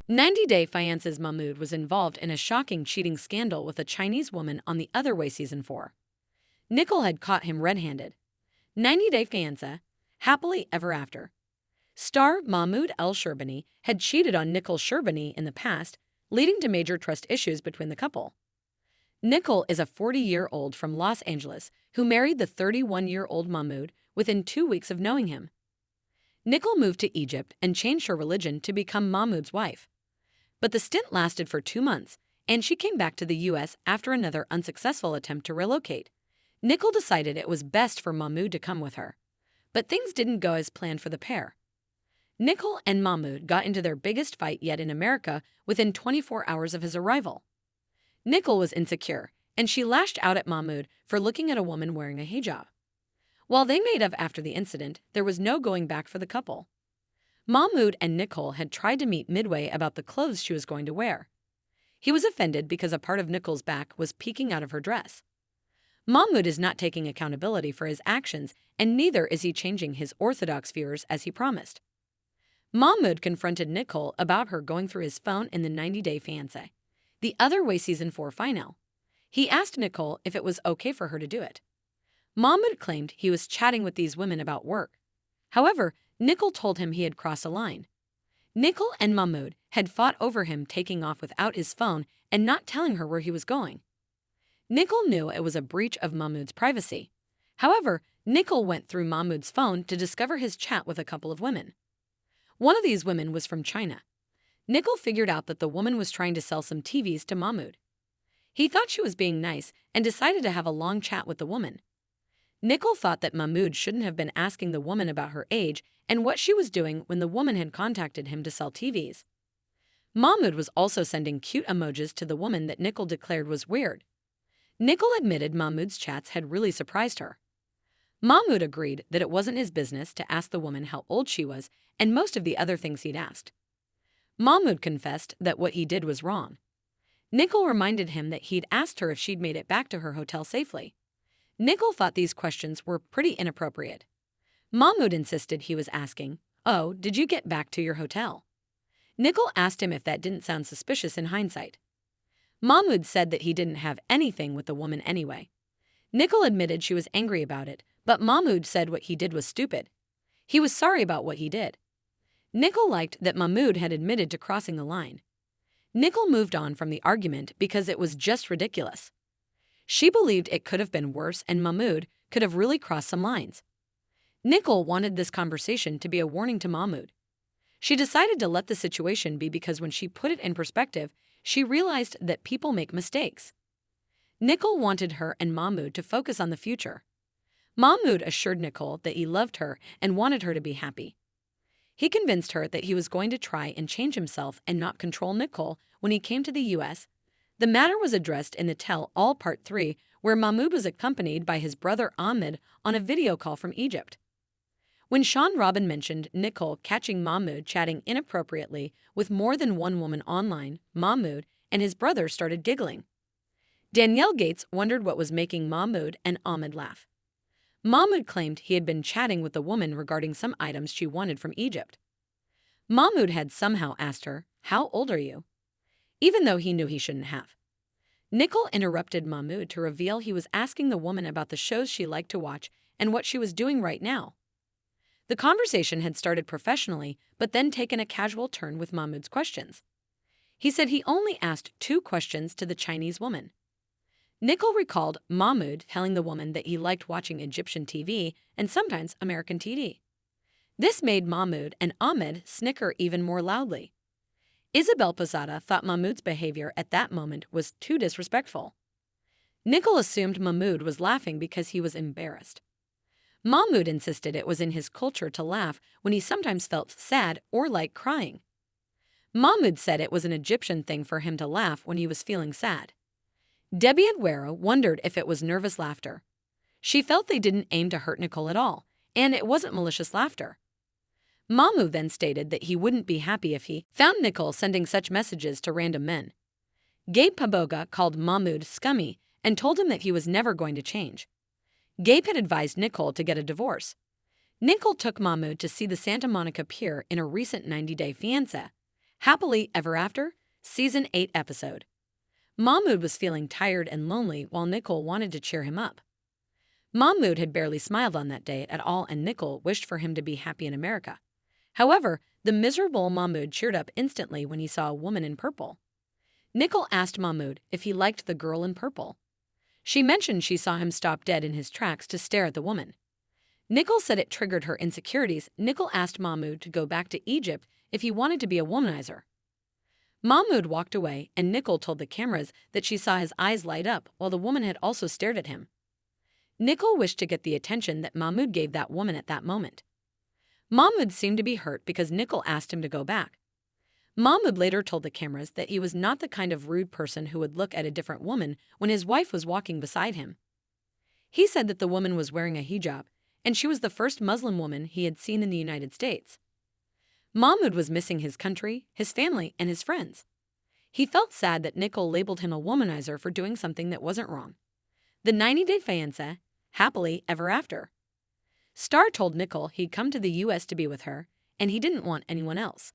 90-Day Fiance's Mahmoud was involved in a shocking cheating scandal with a Chinese woman on The Other Way Season 4. Nicole had caught him red-handed. 90-Day Fiancé, happily ever after. Star Mahmoud Sherbiny had cheated on Nicole Sherbiny in the past, leading to major trust issues between the couple. Nicole is a 40-year-old from Los Angeles who married the 31-year-old Mahmoud within 2 weeks of knowing him. Nicole moved to Egypt and changed her religion to become Mahmoud's wife. But the stint lasted for 2 months, and she came back to the U.S. after another unsuccessful attempt to relocate. Nicole decided it was best for Mahmoud to come with her. But things didn't go as planned for the pair. Nicole and Mahmoud got into their biggest fight yet in America within 24 hours of his arrival. Nicole was insecure, and she lashed out at Mahmoud for looking at a woman wearing a hijab. While they made up after the incident, there was no going back for the couple. Mahmoud and Nicole had tried to meet midway about the clothes she was going to wear. He was offended because a part of Nicole's back was peeking out of her dress. Mahmoud is not taking accountability for his actions, and neither is he changing his orthodox views as he promised. Mahmoud confronted Nicole about her going through his phone in the 90-Day Fiancé, The Other Way Season 4 final. He asked Nicole if it was okay for her to do it. Mahmoud claimed he was chatting with these women about work. However, Nicole told him he had crossed a line. Nicole and Mahmoud had fought over him taking off without his phone and not telling her where he was going. Nicole knew it was a breach of Mahmoud's privacy. However, Nicole went through Mahmoud's phone to discover his chat with a couple of women. One of these women was from China. Nicole figured out that the woman was trying to sell some TVs to Mahmoud. He thought she was being nice and decided to have a long chat with the woman. Nicole thought that Mahmoud shouldn't have been asking the woman about her age and what she was doing when the woman had contacted him to sell TVs. Mahmoud was also sending cute emojis to the woman that Nicole declared was weird. Nicole admitted Mahmoud's chats had really surprised her. Mahmoud agreed that it wasn't his business to ask the woman how old she was and most of the other things he'd asked. Mahmoud confessed that what he did was wrong. Nicole reminded him that he'd asked her if she'd made it back to her hotel safely. Nicole thought these questions were pretty inappropriate. Mahmoud insisted he was asking, "Oh, did you get back to your hotel?" Nicole asked him if that didn't sound suspicious in hindsight. Mahmoud said that he didn't have anything with the woman anyway. Nicole admitted she was angry about it, but Mahmoud said what he did was stupid. He was sorry about what he did. Nicole liked that Mahmoud had admitted to crossing the line. Nicole moved on from the argument because it was just ridiculous. She believed it could have been worse and Mahmoud could have really crossed some lines. Nicole wanted this conversation to be a warning to Mahmoud. She decided to let the situation be because when she put it in perspective, she realized that people make mistakes. Nicole wanted her and Mahmoud to focus on the future. Mahmoud assured Nicole that he loved her and wanted her to be happy. He convinced her that he was going to try and change himself and not control Nicole when he came to the U.S. The matter was addressed in the Tell-All Part 3, where Mahmoud was accompanied by his brother Ahmed on a video call from Egypt. When Sean Robin mentioned Nicole catching Mahmoud chatting inappropriately with more than one woman online, Mahmoud and his brother started giggling. Danielle Gates wondered what was making Mahmoud and Ahmed laugh. Mahmoud claimed he had been chatting with the woman regarding some items she wanted from Egypt. Mahmoud had somehow asked her, "How old are you?" even though he knew he shouldn't have. Nicole interrupted Mahmoud to reveal he was asking the woman about the shows she liked to watch and what she was doing right now. The conversation had started professionally, but then taken a casual turn with Mahmoud's questions. He said he only asked 2 questions to the Chinese woman. Nicole recalled Mahmoud telling the woman that he liked watching Egyptian TV and sometimes American TV. This made Mahmoud and Ahmed snicker even more loudly. Isabel Posada thought Mahmoud's behavior at that moment was too disrespectful. Nicole assumed Mahmoud was laughing because he was embarrassed. Mahmoud insisted it was in his culture to laugh when he sometimes felt sad or like crying. Mahmoud said it was an Egyptian thing for him to laugh when he was feeling sad. Debbie Aguero wondered if it was nervous laughter. She felt they didn't aim to hurt Nicole at all, and it wasn't malicious laughter. Mahmoud then stated that he wouldn't be happy if he found Nicole sending such messages to random men. Gabe Paboga called Mahmoud scummy and told him that he was never going to change. Gabe had advised Nicole to get a divorce. Nicole took Mahmoud to see the Santa Monica Pier in a recent 90-Day Fiancé. Happily Ever After, Season 8 episode. Mahmoud was feeling tired and lonely while Nicole wanted to cheer him up. Mahmoud had barely smiled on that day at all, and Nicole wished for him to be happy in America. However, the miserable Mahmoud cheered up instantly when he saw a woman in purple. Nicole asked Mahmoud if he liked the girl in purple. She mentioned she saw him stop dead in his tracks to stare at the woman. Nicole said it triggered her insecurities. Nicole asked Mahmoud to go back to Egypt if he wanted to be a womanizer. Mahmoud walked away, and Nicole told the cameras that she saw his eyes light up while the woman had also stared at him. Nicole wished to get the attention that Mahmoud gave that woman at that moment. Mahmoud seemed to be hurt because Nicole asked him to go back. Mahmoud later told the cameras that he was not the kind of rude person who would look at a different woman when his wife was walking beside him. He said that the woman was wearing a hijab, and she was the first Muslim woman he had seen in the United States. Mahmoud was missing his country, his family, and his friends. He felt sad that Nicole labeled him a womanizer for doing something that wasn't wrong. The 90-day fiancé, happily ever after. Star told Nicole he'd come to the U.S. to be with her, and he didn't want anyone else.